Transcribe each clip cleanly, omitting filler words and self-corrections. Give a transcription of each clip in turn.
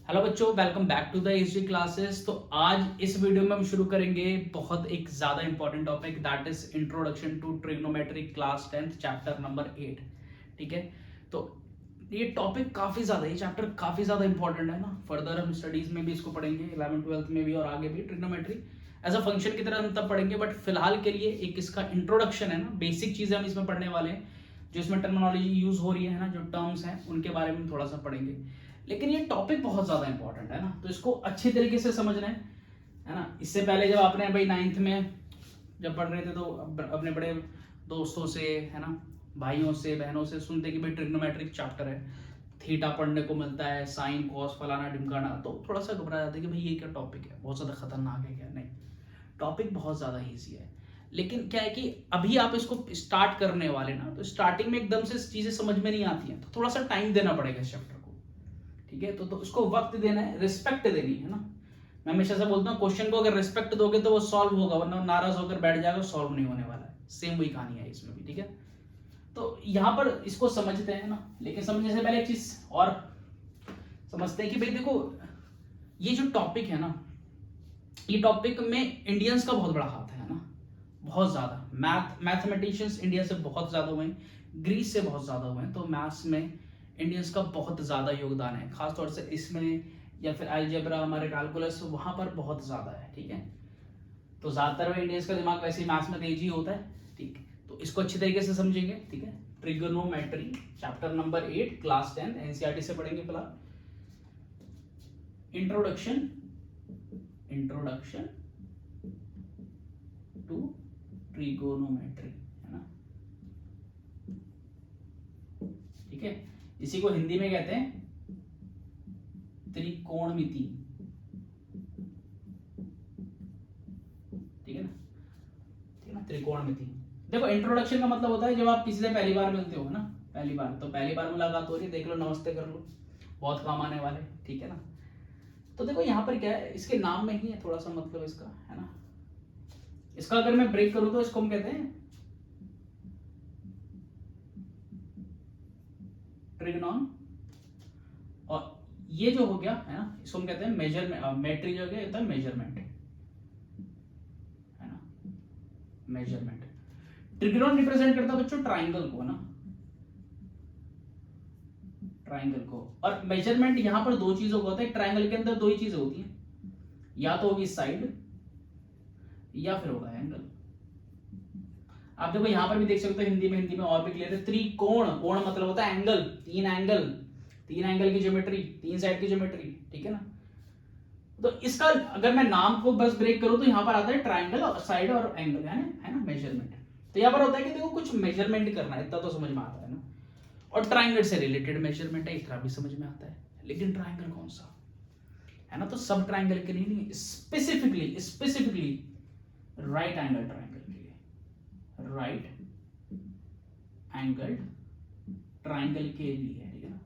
Hello बच्चों, welcome back to the SG classes. तो आज इस वीडियो में हम शुरू करेंगे बहुत एक ज़्यादा important topic, that is introduction to trigonometry class 10th chapter number 8। ठीक है, तो ये टॉपिक काफ़ी ज़्यादा, ये चैप्टर काफ़ी ज़्यादा इंपॉर्टेंट है ना। फर्दर हम स्टडीज़ में भी इसको पढ़ेंगे, 11th-12th में भी और आगे भी ट्रिग्नोमेट्री एज अ फंक्शन की तरह हम तब पढ़ेंगे, बट फिलहाल के लिए एक इसका इंट्रोडक्शन है ना, बेसिक चीज़ें हम इसमें पढ़ने वाले हैं। जो इसमें टर्मिनोलॉजी यूज़ हो रही है ना, जो टर्म्स हैं उनके बारे में थोड़ा सा पढ़ेंगे। लेकिन ये टॉपिक बहुत ज़्यादा इंपॉर्टेंट है ना, तो इसको अच्छी तरीके से समझना है ना। इससे पहले जब आपने भाई 9th में जब पढ़ रहे थे तो अपने बड़े दोस्तों से है ना, भाइयों से बहनों से सुनते कि भाई ट्रिग्नोमेट्रिक चैप्टर है, थीटा पढ़ने को मिलता है, साइन कॉस फलाना ढिमकाना, तो थोड़ा सा घबरा जाते हैं कि भाई ये क्या टॉपिक है, बहुत ज़्यादा खतरनाक है क्या। नहीं, टॉपिक बहुत ज़्यादा ईजी है। लेकिन क्या है कि अभी आप इसको स्टार्ट करने वाले ना, तो स्टार्टिंग में एकदम से चीज़ें समझ में नहीं आती हैं, तो थोड़ा सा टाइम देना पड़ेगा इस चैप्टर को। ठीक है, तो उसको वक्त देना है, रिस्पेक्ट देनी है ना। मैं हमेशा से बोलता हूँ, क्वेश्चन को अगर रिस्पेक्ट दोगे तो वो सॉल्व होगा, वरना नाराज होकर बैठ जाएगा, सॉल्व नहीं होने वाला है। सेम वही कहानी है इसमें भी। ठीक है, तो यहाँ पर इसको समझते हैं ना, लेकिन समझने से पहले एक चीज और समझते हैं कि भाई देखो, ये जो टॉपिक है ना, ये टॉपिक में इंडियंस का बहुत बड़ा हाथ है ना, बहुत ज्यादा। मैथमेटिशियंस इंडिया से बहुत ज्यादा हुए हैं, ग्रीस से बहुत ज्यादा हुए हैं, तो मैथ्स में इंडियंस का बहुत ज्यादा योगदान है, खासतौर से इसमें, या फिर अलजेब्रा, हमारे कैलकुलस, वहां पर बहुत ज्यादा है। ठीक है, तो ज्यादातर में इंडियंस का दिमाग वैसे ही मैथ्स में तेज ही होता है। ठीक है, तो इसको अच्छी तरीके से समझेंगे। ठीक है, trigonometry chapter number 8 class 10 NCERT से पढ़ेंगे फिलहाल। इंट्रोडक्शन इंट्रोडक्शन टू ट्रिगोनोमेट्री, है ना। ठीक है, इसी को हिंदी में कहते हैं त्रिकोणमिति। ठीक है ना, ठीक है ना, त्रिकोणमिति। देखो, इंट्रोडक्शन का मतलब होता है जब आप किसी से पहली बार मिलते हो ना, पहली बार, तो पहली बार मुलाकात हो रही है, देख लो, नमस्ते कर लो, बहुत काम आने वाले। ठीक है ना, तो देखो यहाँ पर क्या है, इसके नाम में ही है थोड़ा सा मतलब इसका, है ना। इसका अगर मैं ब्रेक करूं तो इसको हम कहते हैं ट्रिग्नॉन, और ये जो हो गया है ना, इसको हम कहते हैं मेजरमेंट। मेट्री जो है होता है मेजरमेंट, है ना, मेजरमेंट। ट्रिग्नॉन रिप्रेजेंट करता है बच्चों ट्राइंगल को, है ना, ट्राइंगल को। और मेजरमेंट यहाँ पर दो चीजों का होता है, ट्राइंगल के अंदर दो ही चीजें होती हैं, या तो होगी साइड या फिर होगा एंगल। आप देखो यहाँ पर भी देख सकते हो, हिंदी में और भी क्लियर है। त्रिकोण, कोण मतलब होता है एंगल, तीन एंगल, तीन एंगल की ज्योमेट्री, तीन साइड की ज्योमेट्री। ठीक है ना, तो इसका अगर मैं नाम को बस ब्रेक करूं तो यहाँ पर आता है ट्राइंगल और साइड और एंगल, है ना, मेजरमेंट। तो यहाँ पर होता है कि देखो कुछ मेजरमेंट करना है, इतना तो समझ में आता है ना, और ट्राइंगल से रिलेटेड मेजरमेंट है, इतना भी समझ में आता है। लेकिन ट्राइंगल कौन सा है ना, तो सब ट्राइंगल के लिए नहीं, स्पेसिफिकली राइट एंगल ट्राइंगल के लिए, राइट एंगल ट्राइंगल के लिए। ठीक है ना,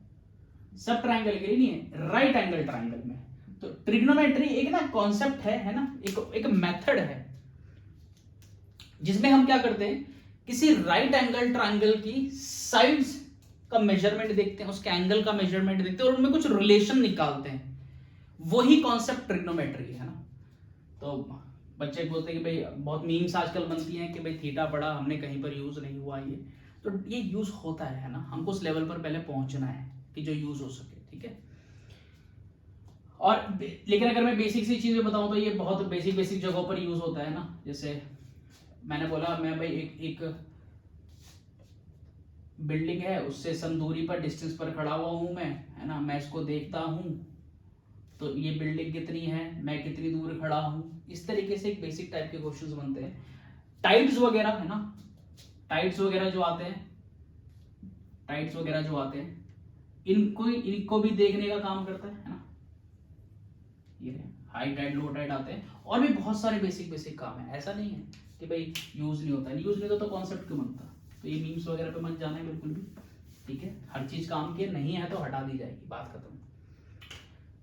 सब ट्राइंगल के लिए नहीं है, राइट एंगल ट्राइंगल में। तो ट्रिग्नोमेट्री एक ना कॉन्सेप्ट है ना, एक मेथड है, जिसमें हम क्या करते हैं, किसी राइट एंगल ट्राइंगल की साइड्स का मेजरमेंट देखते हैं, उसके एंगल का मेजरमेंट देखते हैं, और उनमें कुछ रिलेशन निकालते हैं। वही कॉन्सेप्ट ट्रिग्नोमेट्री है ना। तो बच्चे बोलते हैं कि भाई, बहुत मीम्स आजकल बनती हैं कि भाई थीटा पढ़ा हमने, कहीं पर यूज नहीं हुआ ये, तो ये यूज होता है ना, हमको उस लेवल पर पहले पहुंचना है कि जो यूज हो सके। ठीक है, और लेकिन अगर मैं बेसिक सी चीजें बताऊं तो ये बहुत बेसिक जगहों पर यूज होता है ना। जैसे मैंने बोला, मैं भाई एक बिल्डिंग है, उससे सम दूरी पर, डिस्टेंस पर खड़ा हुआ हूं मैं, है ना, मैं इसको देखता हूं, तो ये बिल्डिंग कितनी है, मैं कितनी दूर खड़ा हूं। इस तरीके से एक बेसिक टाइप के क्वेश्चंस बनते हैं। टाइड्स वगैरह, है ना, टाइड्स वगैरह जो आते हैं, टाइड्स वगैरह जो आते हैं, इनको भी देखने का काम करता है ना। ये हाई टाइड लो टाइड आते हैं, और भी बहुत सारे बेसिक काम है। ऐसा नहीं है कि भाई यूज नहीं होता, यूज नहीं होता तो कॉन्सेप्ट क्यों बनता। तो ये मीम्स वगैरह पे मत जाना है बिल्कुल भी। ठीक है, हर चीज काम की नहीं है तो हटा दी जाएगी, बात खत्म।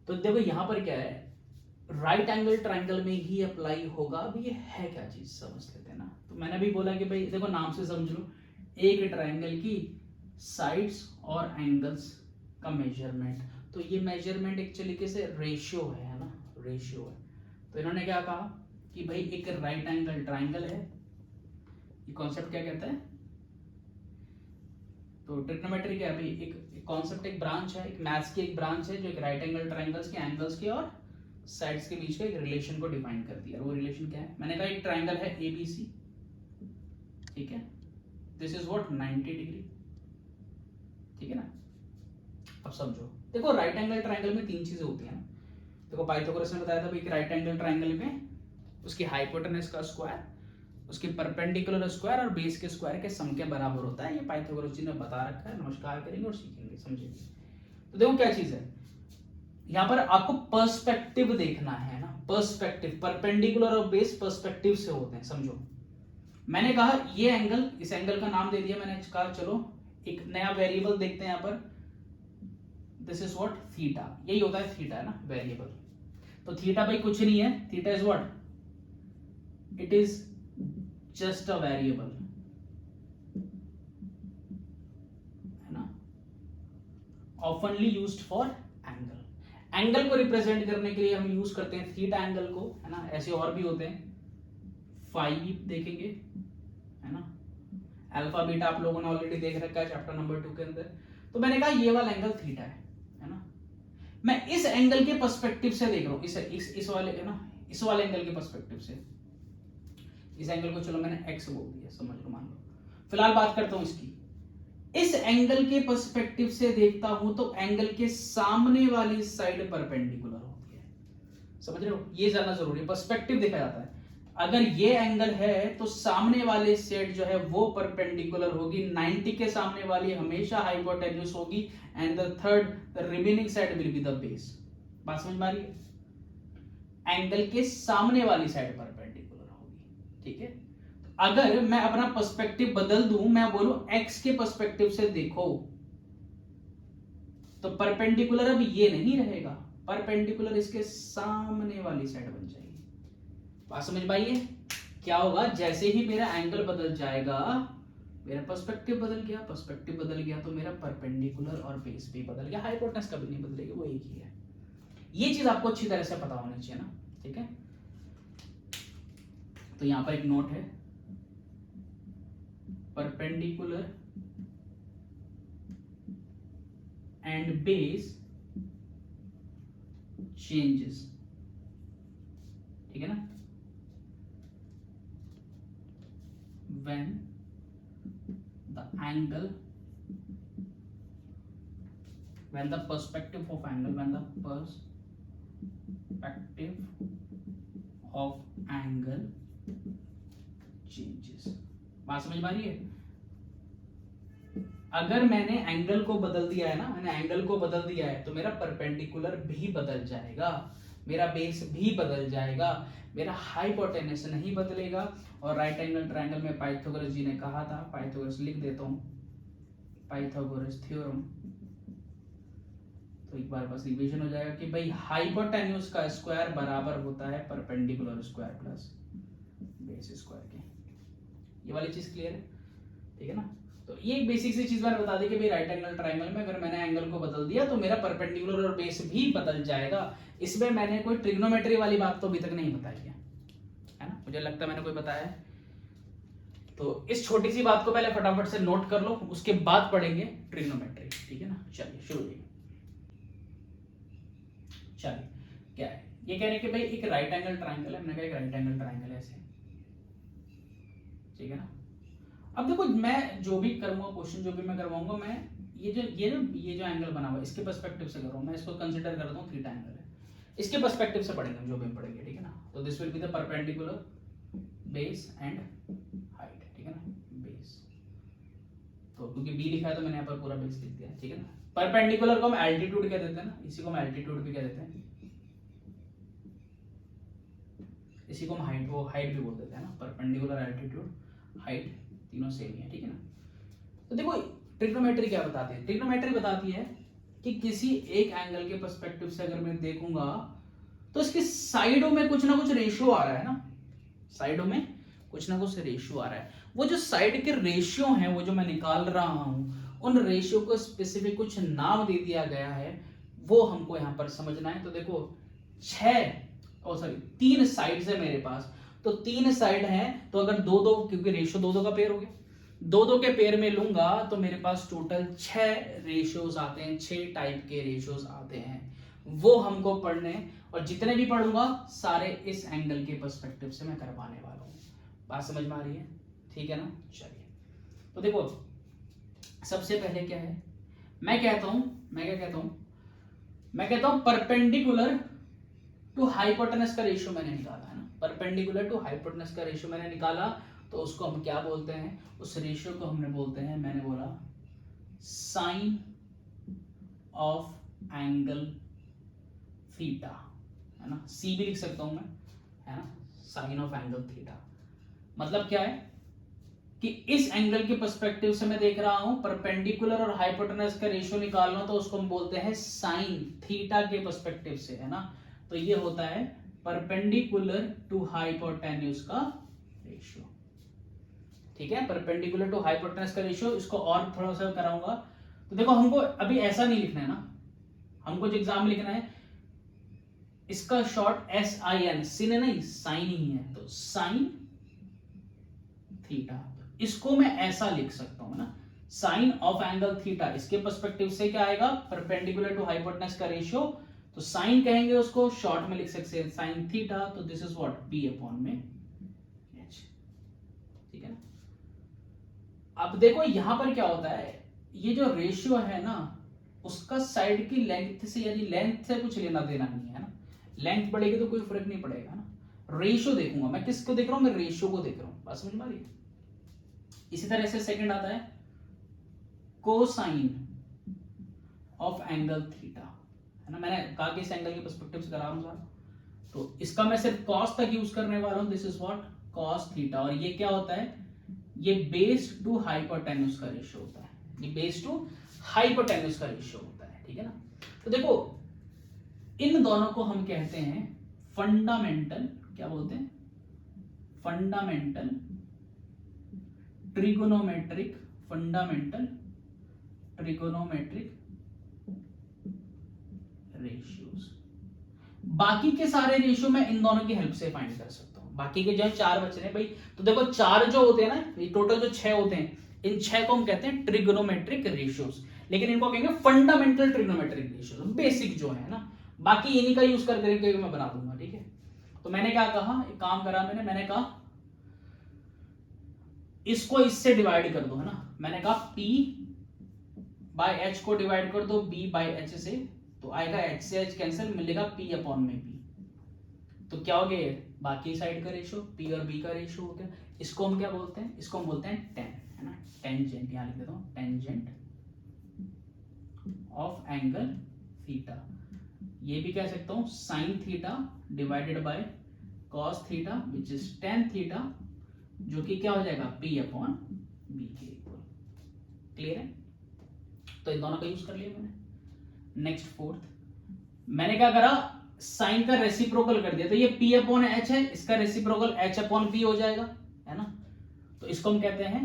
तो देखो यहाँ पर क्या है, राइट एंगल ट्राइंगल में ही अप्लाई होगा। अब ये है क्या चीज, समझ लेते हैं ना। तो मैंने भी बोला कि भाई देखो, नाम से समझ लो, एक ट्राइंगल की साइड्स और एंगल्स का मेजरमेंट। तो ये मेजरमेंट एक तरीके से रेशियो है ना, रेशियो है। तो इन्होंने क्या कहा कि भाई एक राइट एंगल ट्राइंगल है, ये कॉन्सेप्ट क्या कहता है, तो ट्रिग्नोमेट्री क्या है भाई, एक कॉन्सेप्ट, एक ब्रांच है, एक मैथ्स की एक ब्रांच है जो एक राइट एंगल ट्राइंगल्स के एंगल्स के और साइड्स के बीच का एक रिलेशन को डिफाइन करती है। और वो रिलेशन क्या है, मैंने कहा एक ट्राइंगल है ABC, ठीक है, दिस इज व्हाट 90 डिग्री, ठीक है ना। अब समझो, देखो राइट एंगल ट्राइंगल में तीन चीजें होती है ना। देखो पाइथागोरस ने बताया था भाई कि राइट एंगल ट्राइंगल में उसकी हाइपोटेनस का स्क्वायर, उसके परपेंडिकुलर स्क्वायर और बेस के स्क्वायर के सम के बराबर होता है। ये पाइथागोरस जी ने बता रखा है, नमस्कार करेंगे और सीखेंगे, समझेंगे। तो देखो क्या चीज है, यहाँ पर आपको पर्सपेक्टिव देखना है ना, पर्सपेक्टिव, परपेंडिकुलर और बेस पर्सपेक्टिव से होते हैं, समझो। मैंने कहा ये एंगल, इस एंगल का नाम दे दिया मैंने, कहा चलो एक नया वेरिएबल देखते हैं यहाँ पर, दिस इज व्हाट थीटा, यही होता है थीटा, है ना वेरिएबल। तो थीटा भाई कुछ नहीं है, theta is what, it is just a variable, है ना, ऑफनली यूज्ड फॉर एंगल। एंगल को रिप्रेजेंट करने के लिए हम यूज करते हैं थीटा एंगल को, है ना। ऐसे और भी होते हैं, फाई देखेंगे, है ना, अल्फा बीटा आप लोगों ने ऑलरेडी देख रखा है चैप्टर नंबर 2 के अंदर। तो मैंने कहा ये वाला एंगल थीटा है ना। मैं इस एंगल के पर्सपेक्टिव से देख रहा हूं, इस वाले, है ना, इस वाले एंगल के पर्सपेक्टिव से। इस एंगल को चलो मैंने एक्स बोल दिया, समझ लो, मान लो। फिलहाल बात करता हूं इसकी, इस एंगल के पर्सपेक्टिव से देखता हूं तो एंगल के सामने वाली साइड परपेंडिकुलर होती है, समझ रहे हो, ये जानना जरूरी है। पर्सपेक्टिव देखा जाता है, अगर ये एंगल है तो सामने वाले साइड जो है वो परपेंडिकुलर होगी, 90 के सामने वाली हमेशा हाइपोटेन्यूज होगी, and the third, the remaining side will be the base. बात समझ में आ रही है, एंगल के सामने वाली साइड परपेंडिकुलर होगी, ठीक है। अगर मैं अपना पर्सपेक्टिव बदल दूं, मैं बोलूं एक्स के पर्सपेक्टिव से देखो, तो परपेंडिकुलर अब ये नहीं रहेगा, परपेंडिकुलर इसके सामने वाली साइड बन जाएगी। बात समझ पाई है, क्या होगा, जैसे ही मेरा एंगल बदल जाएगा, मेरा पर्सपेक्टिव बदल गया, पर्सपेक्टिव बदल गया तो मेरा परपेंडिकुलर और बेस भी बदल गया, हाइपोटेनस कभी नहीं बदलेगी, वो एक ही है। ये चीज आपको अच्छी तरह से पता होनी चाहिए ना, ठीक है। तो यहां पर एक नोट है, परपेंडिकुलर एंड बेस चेंजेस, ठीक है ना, when the angle, when the perspective of angle, when the perspective of angle changes। बात समझ में आ रही है, अगर मैंने एंगल को बदल दिया है ना, मैंने एंगल को बदल दिया है तो मेरा परपेंडिकुलर भी बदल जाएगा, मेरा बेस भी बदल जाएगा, मेरा हाइपोटेनस नहीं बदलेगा। और राइट एंगल ट्रायंगल में पाइथागोरस जी ने कहा था, पाइथागोरस लिख देता हूं, पाइथागोरस थ्योरम, तो एक बार बस रिवीजन हो जाएगा कि भाई हाइपोटेन्यूज का स्क्वायर बराबर होता है perpendicular square plus base square के। ये वाली चीज क्लियर है, ठीक है ना। तो ये एक बेसिक सी चीज मैंने बता दी कि भाई राइट एंगल ट्रायंगल में अगर मैंने एंगल को बदल दिया तो मेरा परपेंडिकुलर और बेस भी बदल जाएगा। इसमें मैंने कोई ट्रिग्नोमेट्री वाली बात तो अभी तक नहीं बताई है ना, मुझे लगता है मैंने कोई बताया है। तो इस छोटी सी बात को पहले फटाफट से नोट कर लो, उसके बाद पढ़ेंगे ट्रिग्नोमेट्री, ठीक है ना। चलिए शुरू करिए। चलिए क्या है, ये कह रहे हैं कि भाई एक राइट एंगल ट्रायंगल है, मैंने कहा एक राइट एंगल ट्रायंगल है ऐसे, ठीक है ना। अब देखो मैं जो भी करूंगा, क्वेश्चन जो भी मैं करवाऊंगा, मैं ये जो एंगल बना हुआ है इसके पर्सपेक्टिव से कर रहा हूं, मैं इसको कंसीडर करता हूं थीटा एंगल है, इसके पर्सपेक्टिव से पढ़ेंगे जो भी हम पढ़ेंगे, ठीक है ना। तो this will be the perpendicular base and height, ठीक है ना, बेस। तो क्योंकि बी लिखा है तो मैंने यहाँ पर पूरा बेस लिख दिया, ठीक है ना। परपेंडिकुलर को हम एल्टीट्यूड कह देते हैं ना, इसी को हम एल्टीट्यूड भी कह देते हैं, इसी को हम हाइट भी बोल देते हैं ना। परपेंडिकुलर, एल्टीट्यूड, हाइट तीनों सेम ही है, ठीक है ना। तो देखो ट्रिग्नोमेट्री क्या बताती है, ट्रिग्नोमेट्री बताती है कि किसी एक एंगल के पर्सपेक्टिव से अगर मैं देखूंगा तो इसकी साइडों में कुछ ना कुछ रेशियो आ रहा है ना, साइडों में कुछ ना कुछ रेशियो आ रहा है। वो जो साइड के रेशियो हैं, वो जो मैं निकाल रहा हूं, उन रेशियो को स्पेसिफिक कुछ नाम दे दिया गया है, वो हमको यहाँ पर समझना है। तो देखो 3 साइड्स है मेरे पास, तो 3 साइड हैं, तो अगर 2 2, क्योंकि रेशियो 2 2 का पेयर हो गया, 2 2 के पेयर में लूंगा तो मेरे पास टोटल 6 रेशियोज आते हैं, 6 टाइप के रेशियोज आते हैं, वो हमको पढ़ने, और जितने भी पढ़ूंगा सारे इस एंगल के पर्सपेक्टिव से मैं करवाने वाला हूँ। बात समझ में आ रही है? ठीक है ना? चलिए, तो देखो सबसे पहले क्या है, मैं क्या कहता हूं परपेंडिकुलर टू हाइपोटेनस का रेशियो मैंने निकाला है ना, परपेंडिकुलर टू हाइपोटेनस का रेशियो मैंने निकाला, तो उसको हम क्या बोलते हैं, उस रेशियो को हमने बोलते हैं, मैंने बोला साइन ऑफ एंगल थीटा, है ना, सी भी लिख सकता हूं मैं, है ना, साइन ऑफ एंगल थीटा। मतलब क्या है कि इस एंगल के पर्सपेक्टिव से मैं देख रहा हूं, परपेंडिकुलर और हाइपोटेनस का रेशियो निकाल रहा हूं, तो उसको हम बोलते हैं साइन थीटा के पर्सपेक्टिव से, है ना। तो ये होता है परपेंडिकुलर टू हाइपोटेन्यूज का रेशियो। ठीक है, परपेंडिकुलर टू हाइपोटेनस का रेशियो, इसको और थोड़ा सा कराऊंगा। तो देखो हमको अभी ऐसा नहीं लिखना है ना, हमको जो एग्जाम में लिखना है इसका शॉर्ट SIN, सिन नहीं साइन ही है, तो साइन थीटा, इसको मैं ऐसा लिख सकता हूं ना, साइन ऑफ एंगल थीटा, इसके पर्सपेक्टिव से क्या आएगा, परपेंडिकुलर टू हाइपोटेनस का रेशियो, तो साइन कहेंगे उसको, शॉर्ट में लिख सकते हैं साइन थीटा, तो this is what P upon में H। ठीक है ना। अब देखो यहां पर क्या होता है, ये जो रेशियो है ना, उसका साइड की लेंथ से, यानी लेंथ से कुछ लेना देना नहीं है ना, लेंथ बढ़ेगी तो कोई फर्क नहीं पड़ेगा ना, रेशियो देखूंगा मैं, किसको देख रहा हूं, मैं रेशियो को देख रहा हूं। बात समझ में आ रही है? इसी तरह से सेकंड आता है कोसाइन ऑफ एंगल थीटा, है ना, मैंने कहा कि इस एंगल के पर्सपेक्टिव से करा रहा हूं सारा, तो इसका मैं सिर्फ कॉस तक यूज करने वाला हूं, this is what cos theta, और ये क्या होता है, ये बेस टू हाइपोटेन्यूज का रेशियो होता है, ये बेस टू हाइपोटेन्यूज का रेशियो होता है। ठीक है ना। तो देखो इन दोनों को हम कहते हैं फंडामेंटल, क्या बोलते हैं, fundamental trigonometric, fundamental trigonometric ratios. बाकी के सारे रेशियो मैं इन दोनों की हेल्प से फाइंड कर सकता हूं, बाकी के जो 4 बच रहे हैं भाई, तो देखो 4 जो होते हैं ना, ये टोटल जो 6 होते हैं, इन 6 को हम कहते हैं ट्रिगोनोमेट्रिक रेशियोज, लेकिन इनको कहेंगे फंडामेंटल ट्रिगोनोमेट्रिक रेशियोज, बेसिक जो है ना, बाकी इन्हीं का यूज करके मैं बना दूंगा। ठीक है, तो मैंने क्या कहा, एक काम करा मैंने कहा इसको इससे डिवाइड कर दो, है ना, मैंने कहा P बाय H को डिवाइड कर दो B बाय H से, तो आएगा H से H कैंसिल, मिलेगा P अपॉन में B, तो क्या हो गया, बाकी साइड का रेशियो P और B का रेशियो हो गया। इसको हम क्या बोलते हैं, इसको हम बोलते हैं टेन, है ना, टेंजेंट, यहां लिख देता हूं, टेंजेंट ऑफ एंगल थीटा, ये भी कह सकता हूं sine theta divided by cos theta which is tan theta, जो कि क्या हो जाएगा P अपॉन B के इक्वल। क्लियर है? तो इन दोनों का यूज कर लिया मैंने। नेक्स्ट फोर्थ, मैंने क्या करा, साइन का रेसिप्रोकल कर दिया, तो ये P अपॉन H है, इसका रेसिप्रोकल H अपॉन P हो जाएगा, है ना, तो इसको हम कहते हैं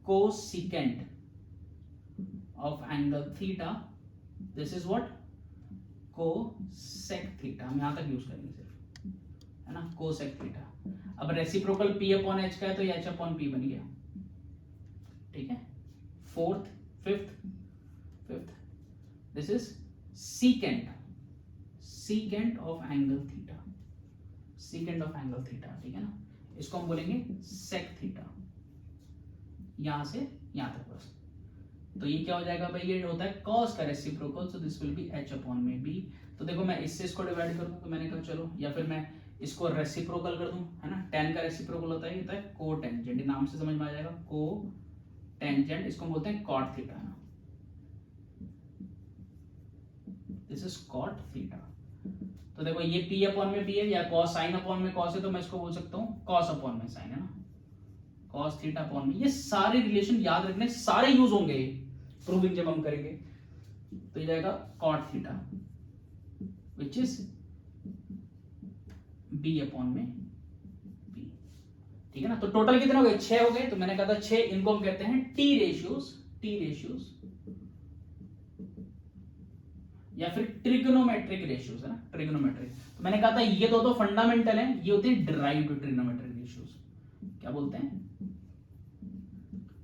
cosecant of angle theta, this is what cosec theta, हम यहां तक यूज करेंगे सिर्फ, है ना, कोसेक थीटा। अब रेसिप्रोकल P अपॉन H का है, तो ये H अपॉन P बन गया। ठीक है, fourth, fifth, this is secant, secant of angle theta, secant of angle theta. ठीक है ना, इसको हम बोलेंगे सेक थीटा, यहां से यहां तक बस। तो ये क्या हो जाएगा भाई, ये होता है कॉस का reciprocal, so this will be H upon में B। तो देखो मैं इससे इसको डिवाइड करूं, तो मैंने कहा चलो, या फिर मैं इसको रेसिप्रोकल कर दूं, है ना, टेन का रेसिप्रोकल होता है, ये होता है कोटेंजेंट, नाम से समझ में आ जाएगा, कोटेंजेंट, इसको बोलते हैं कॉट थीटा, है ना, दिस इज कॉट थीटा। तो देखो ये P अपॉन में P है, या कॉस साइन अपॉन में कॉस है, तो मैं इसको बोल सकता हूँ कॉस अपॉन में साइन, है ना, कॉस थीटा अपॉन में, ये सारे रिलेशन याद रखने, सारे यूज होंगे प्रूविंग जब हम करेंगे, तो ये जाएगा cot theta which is B upon में B। ठीक है ना, तो टोटल कितने हो गए, 6 हो गए, तो मैंने कहा था 6, इनको हम कहते हैं T रेशियोज, T रेशियोज या फिर ट्रिग्नोमेट्रिक रेशियोज है ना, ट्रिग्नोमेट्रिक। तो मैंने कहा था ये दो फंडामेंटल हैं, ये होते हैं डिराइव्ड ट्रिग्नोमेट्रिक रेशियोज। क्या बोलते हैं?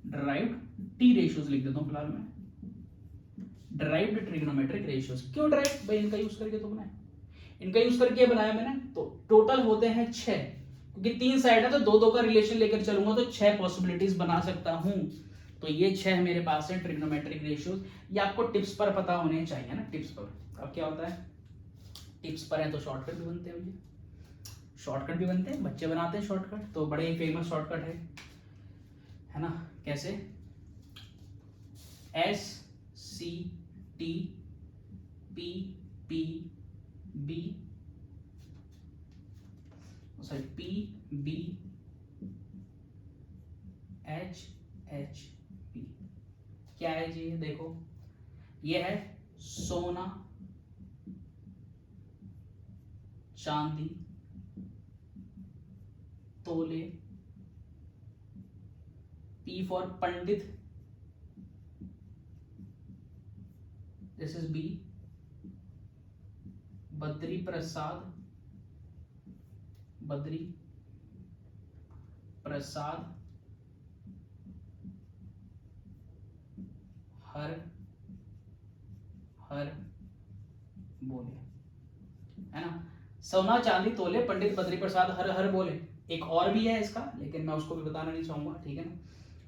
डिराइव्ड, टी रेशियोज लिख देता हूं फिलहाल मैं, डिराइव्ड ट्रिग्नोमेट्रिक रेशियोज। क्यों डिराइव्ड? भाई इनका यूज करके तो बनाया, इनका यूज करके बनाया मैंने। तो टोटल होते हैं 6, क्योंकि 3 साइड है तो 2 2 का रिलेशन लेकर चलूंगा तो 6 पॉसिबिलिटीज बना सकता हूं। तो ये 6 मेरे पास है ट्रिग्नोमेट्रिक रेशियोज। ये आपको टिप्स पर पता होने चाहिए ना, टिप्स पर। अब क्या होता है, टिप्स पर है तो शॉर्टकट भी बनते हैं भैया, शॉर्टकट भी बनते हैं, बच्चे बनाते हैं शॉर्टकट। तो बड़े ही फेमस शॉर्टकट है ना। कैसे? S C T P P B, sorry P B H H P. क्या है जी? देखो ये है सोना, चांदी, तोले, P for Pandit, this is B, Badri Prasad, Badri Prasad, हर हर बोले, है ना। सोना, चांदी, तोले, पंडित, बद्री प्रसाद, हर हर बोले। एक और भी है इसका, लेकिन मैं उसको भी बताना नहीं चाहूंगा, ठीक है ना।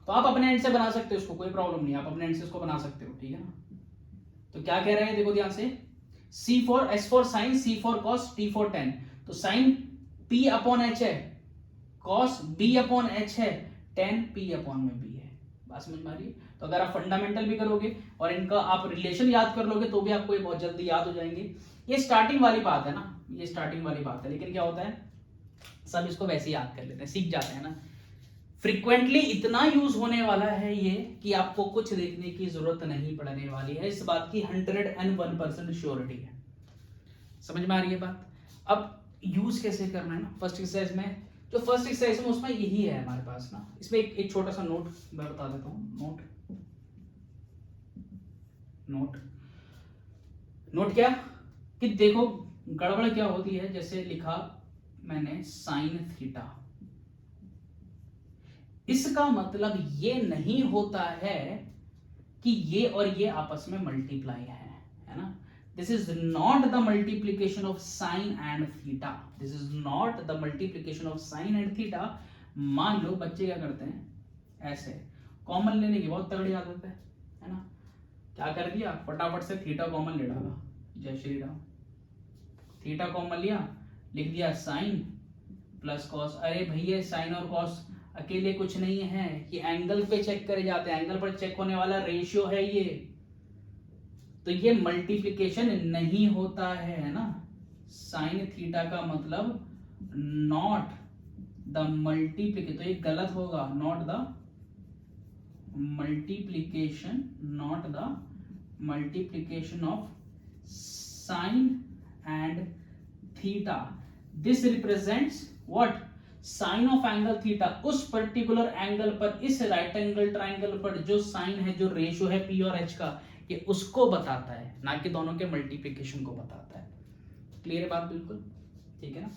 तो आप अपने एंड से बना सकते हो उसको, कोई प्रॉब्लम नहीं, आप अपने एंड से उसको बना सकते हो, ठीक है ना। तो क्या कह रहे हैं देखो ध्यान से, C for, S for sine, C for cos, T for tan. तो साइन पी अपॉन एच है, कॉस बी अपॉन एच है, टेन पी अपॉन में बी है। बात समझ में आ रही है? तो अगर आप फंडामेंटल भी करोगे और इनका आप रिलेशन याद कर लोगे तो भी आपको ये बहुत जल्दी याद हो जाएंगे। ये स्टार्टिंग वाली बात है ना, ये स्टार्टिंग वाली बात है। लेकिन क्या होता है, सब इसको वैसे याद कर लेते हैं, सीख जाते हैं ना। फ्रीक्वेंटली इतना यूज होने वाला है ये कि आपको कुछ देखने की जरूरत नहीं पड़ने वाली है, इस बात की 101% श्योरिटी है। समझ में आ रही है बात? अब यूज कैसे करना है ना, फर्स्ट एक्सरसाइज में, जो फर्स्ट एक्सरसाइज में उसमें यही है हमारे पास ना। इसमें एक छोटा सा नोट मैं बता देता हूँ। नोट क्या कि देखो गड़बड़ क्या होती है, जैसे लिखा मैंने साइन थीटा, इसका मतलब ये नहीं होता है कि ये और ये आपस में मल्टीप्लाई है ना। This is not the multiplication of sine and theta, this is not the multiplication of sine and theta. मान लो बच्चे क्या करते हैं, ऐसे कॉमन लेने की बहुत तगड़ी आदत है ना। क्या कर दिया, फटाफट से थीटा कॉमन ले डाला, जय श्री राम। थीटा कॉमन लिया, लिख दिया साइन प्लस कॉस। अरे भैया साइन और कॉस अकेले कुछ नहीं है, ये एंगल पे चेक करे जाते हैं, एंगल पर चेक होने वाला रेशियो है ये। तो ये मल्टीप्लिकेशन नहीं होता है ना। साइन थीटा का मतलब नॉट द मल्टीप्लिकेशन, तो ये गलत होगा, not the multiplication, not the multiplication of sine and theta. This represents what, sine of angle theta, उस पर्टिकुलर एंगल पर, इस राइट एंगल ट्राइंगल पर जो साइन है, जो रेशियो है पी और एच का, ये उसको बताता है, ना कि दोनों के मल्टीप्लिकेशन को बताता है। क्लियर है बात? बिल्कुल ठीक है ना।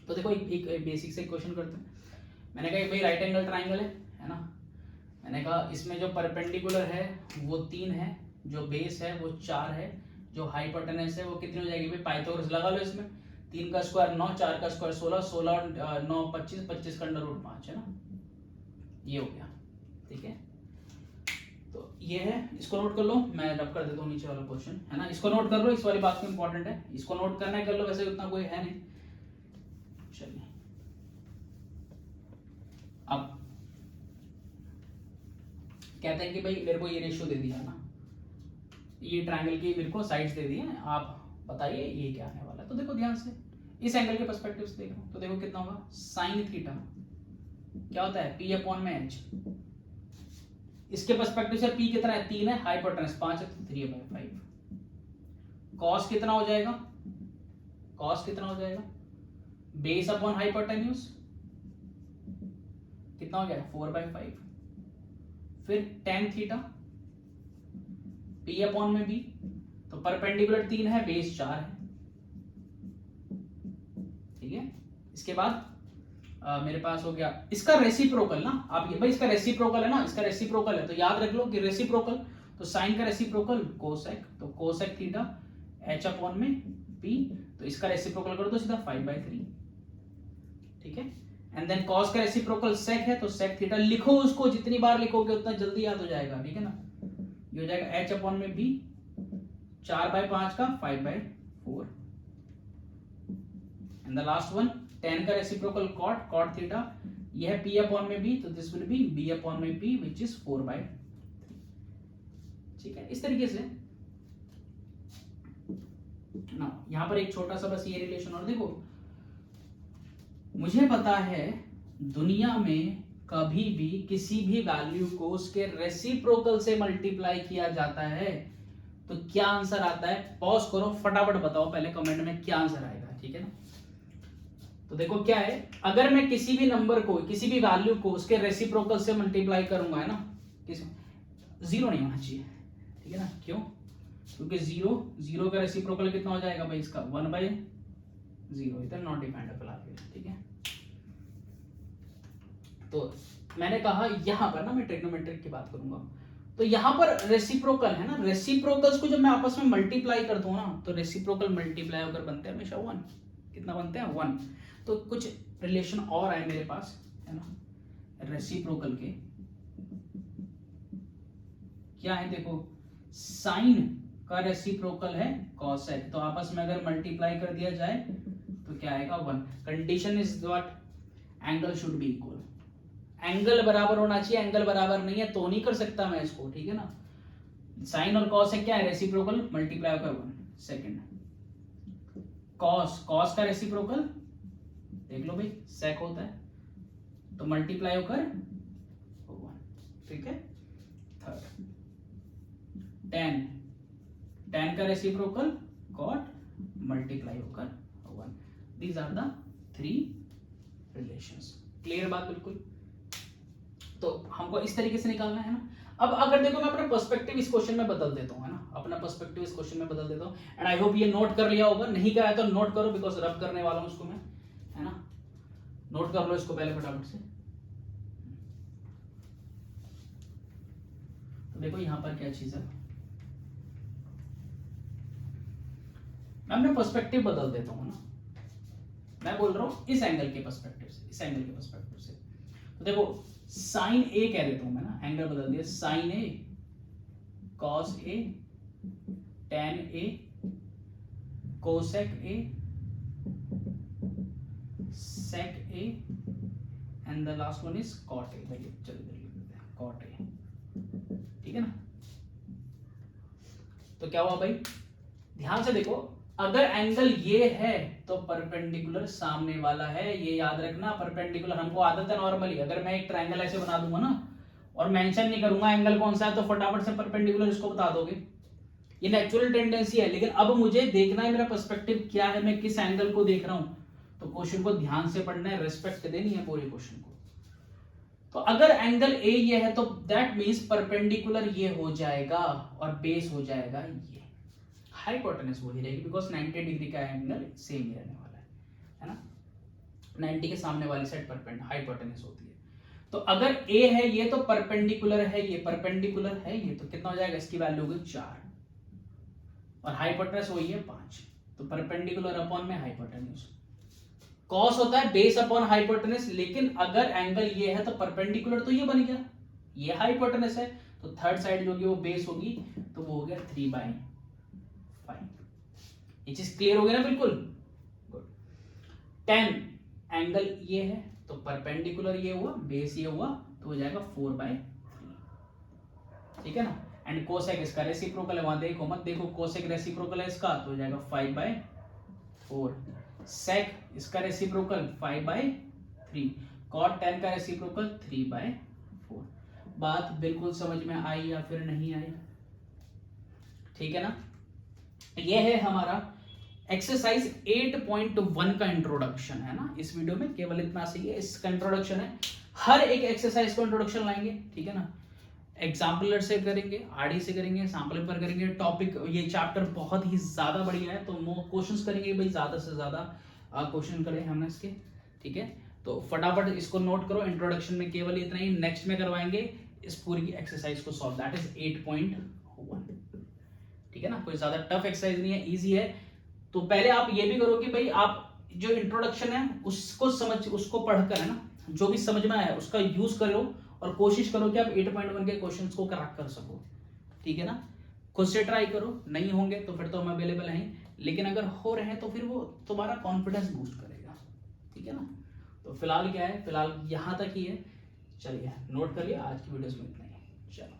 तो देखो एक बेसिक से क्वेश्चन करते हैं। मैंने कहा भाई राइट एंगल ट्राइंगल है ना। मैंने कहा इसमें जो परपेंडिकुलर है वो 3 है, जो बेस है वो 4 है, जो हाइपोटेनस है वो कितनी हो जाएगी भाई, पाइथागोरस लगा लो इसमें। 3 का स्क्वायर 9, 4 का स्क्वायर 16, 16 9 25, 25 का अंडर रूट 5 है ना। ये हो गया, ठीक है। तो ये है, इसको नोट कर लो, मैं रब कर देता हूँ नीचे वाला क्वेश्चन, है ना। इसको नोट कर लो, इस वाली बात को इंपॉर्टेंट है, इसको नोट करना है कर लो, वैसे उतना कोई है नहीं। चलिए अब कहते हैं कि भाई मेरे को ये रेशियो दे दिया ना, ये ट्रायंगल की मेरे को साइड्स दे दी हैं, आप बताइए ये क्या आने वाला है। तो देखो ध्यान से इस एंगल के पर्सपेक्टिव से देखो, तो देखो कितना होगा, साइन थीटा क्या होता है, पी अपॉन में एच। इसके पर्सपेक्टिव से पी कितना है, 3 है, हाइपोटेनस 5 है, तो 3/5। कॉस कितना हो जाएगा, कॉस कितना हो जाएगा, बेस अपॉन हाइपोटेन्यूज कितना हो गया, 4/5। फिर टेन थीटा पी अपॉन में बी, तो परपेंडिकुलर 3 है, बेस 4 है, ठीक है। इसके बाद मेरे पास हो गया इसका रेसिप्रोकल ना, आप ये भाई इसका रेसिप्रोकल है ना, इसका रेसिप्रोकल है तो याद रख लो कि रेसिप्रोकल तो साइन का रेसिप्रोकल कोसेक, तो कोसेक थीटा h अपॉन में p, तो इसका रेसिप्रोकल कर दो सीधा 5/3, ठीक है। एंड देन कॉस का रेसिप्रोकल सेक है, तो सेक थीटा लिखो, उसको जितनी बार लिखोगे उतना जल्दी याद हो जाएगा, ठीक है ना। ये हो जाएगा h अपॉन में b, 4/5 का 5/4, and the last one tan का रेसिप्रोकल cot थीटा, ये है p अपॉन में b, तो this will be b upon में p व्हिच इज 4/3, ठीक है। इस तरीके से ना यहां पर एक छोटा सा बस ये रिलेशन और देखो, मुझे पता है दुनिया में कभी भी किसी भी वैल्यू को उसके रेसिप्रोकल से मल्टीप्लाई किया जाता है तो क्या आंसर आता है, पॉज करो फटाफट बताओ पहले कमेंट में क्या आंसर आएगा, ठीक है ना। तो देखो क्या है, अगर मैं किसी भी नंबर को, किसी भी वैल्यू को उसके रेसिप्रोकल से मल्टीप्लाई करूंगा, है ना, जीरो नहीं होना चाहिए, ठीक है ना। क्यों? क्योंकि जीरो का रेसिप्रोकल कितना हो जाएगा भाई, इसका 1/0, इतना नॉट डिफाइंडेबल आ गया, ठीक है। तो मैंने कहा यहां पर ना मैं ट्रिग्नोमेट्रिक की बात करूंगा, तो यहां पर रेसिप्रोकल है ना, रेसिप्रोकल्स को जब मैं आपस में मल्टीप्लाई कर दूं ना, तो रेसिप्रोकल मल्टीप्लाई होकर बनते हैं हमेशा 1, कितना बनते हैं 1। तो कुछ रिलेशन और आए मेरे पास, है ना, रेसिप्रोकल के क्या है, देखो साइन का रेसिप्रोकल है कॉसेक, तो आपस में अगर मल्टीप्लाई कर दिया जाए तो क्या आएगा 1। Condition is what, angle should be equal, angle बराबर होना चाहिए, एंगल बराबर नहीं है तो नहीं कर सकता मैं इसको, ठीक है ना। साइन और कॉस है क्या है, रेसिप्रोकल मल्टीप्लाई होकर 1। सेकंड कॉस का रेसिप्रोकल देख लो भाई सेक होता है, तो मल्टीप्लाई होकर 1, ठीक है। थर्ड tan का रेसिप्रोकल कॉट मल्टीप्लाई होकर 1। These are the 3 relations. Clear बात बिल्कुल। तो हमको इस तरीके से निकालना है ना। अब अगर देखो मैं अपना पर्सपेक्टिव इस क्वेश्चन में बदल देता हूँ, है ना, अपना पर्सपेक्टिव इस क्वेश्चन में बदल देता हूँ, एंड आई होप ये नोट कर लिया होगा, नहीं करा है तो नोट करो बिकॉज रब करने वाला हूँ उसको मैं, है ना। नोट कर लो इसको पहले फटाफट से। तो देखो यहां पर क्या चीज है, मैं अपना पर्सपेक्टिव बदल देता हूँ ना, मैं बोल रहा हूँ इस एंगल के पर्सपेक्टिव से, इस एंगल के पर्सपेक्टिव से। तो देखो साइन ए कह देता हूं मैं ना, एंगल बदल दिया, sine A cos A tan A cosec A sec A and the last one is cot A. चलिए कॉट ए, ठीक है ना। तो क्या हुआ भाई, ध्यान से देखो, अगर एंगल ये है तो परपेंडिकुलर सामने वाला है, ये याद रखना। परपेंडिकुलर हमको आदत है नॉर्मली, अगर मैं एक ट्रायंगल ऐसे बना दूंगा ना और मेंशन नहीं करूंगा एंगल कौन सा है, तो फटाफट से परपेंडिकुलर इसको बता दोगे, ये नेचुरल टेंडेंसी है। लेकिन अब मुझे देखना है मेरा पर्सपेक्टिव क्या है, मैं किस एंगल को देख रहा हूं, तो क्वेश्चन को ध्यान से पढ़ना है, रेस्पेक्ट देनी है पूरे क्वेश्चन को। तो अगर एंगल ए ये है तो दैट मींस परपेंडिकुलर ये हो जाएगा और बेस हो जाएगा ये, हाइपोटेनस वही रहेगी बिकॉज 90 डिग्री का एंगल सेम ही रहने वाला है ना। 90 के सामने वाली साइड हाइपोटेनस होती है। तो अगर ए है ये तो परपेंडिकुलर है ये, परपेंडिकुलर है ये, तो कितना हो जाएगा, इसकी वैल्यू होगी 4 और हाइपोटेनस वही है 5, तो परपेंडिकुलर अपॉन में हाइपोटेनस। कॉस होता है बेस अपॉन हाइपोटेनस, लेकिन अगर एंगल ये है तो परपेंडिकुलर तो ये बन गया, ये हाइपोटेनस है, तो थर्ड साइड जो होगी वो बेस होगी, तो वो हो गया 3/5। ये चीज क्लियर हो गया ना बिल्कुल, गुड। tan एंगल ये है तो परपेंडिकुलर ये हुआ, बेस ये हुआ, तो हो जाएगा 4/3, ठीक है ना। एंड कोसेक इसका रेसिप्रोकल है, वहां देखो मत, देखो कोसेक रेसिप्रोकल है इसका, तो हो जाएगा 5/4। सेक इसका रेसिप्रोकल 5/3, कॉट tan का रेसिप्रोकल 3/4। बात बिल्कुल समझ में आई या फिर नहीं आई, ठीक है ना। ये है हमारा एक्सरसाइज 8.1 का इंट्रोडक्शन, है ना। इस वीडियो में केवल इतना सही है, इसका इंट्रोडक्शन है, हर एक एक्सरसाइज को इंट्रोडक्शन लाएंगे, ठीक है ना। एग्जाम्पलर से करेंगे, आरडी से करेंगे, सैम्पल पेपर करेंगे। टॉपिक ये चैप्टर बहुत ही ज्यादा बढ़िया है, तो क्वेश्चंस करेंगे भाई, ज्यादा से ज्यादा क्वेश्चन करें हमने इसके, ठीक है। तो फटाफट इसको नोट करो, इंट्रोडक्शन में केवल इतना ही, नेक्स्ट में करवाएंगे इस पूरी एक्सरसाइज को सॉल्व, दैट इज 8.1, ठीक है ना। कोई ज्यादा टफ एक्सरसाइज नहीं है, इजी है। तो पहले आप ये भी करो कि भाई आप जो इंट्रोडक्शन है उसको समझ, उसको पढ़कर, है ना, जो भी समझ में आया उसका यूज करो और कोशिश करो कि आप 8.1 के क्वेश्चंस को क्रैक कर सको, ठीक है ना। खुद से ट्राई करो, नहीं होंगे तो फिर तो हम अवेलेबल हैं, लेकिन अगर हो रहे हैं तो फिर वो तुम्हारा कॉन्फिडेंस बूस्ट करेगा, ठीक है ना। तो फिलहाल क्या है, फिलहाल यहाँ तक ही है। चलिए नोट कर लिया, आज की वीडियोस में इतना ही, चलो।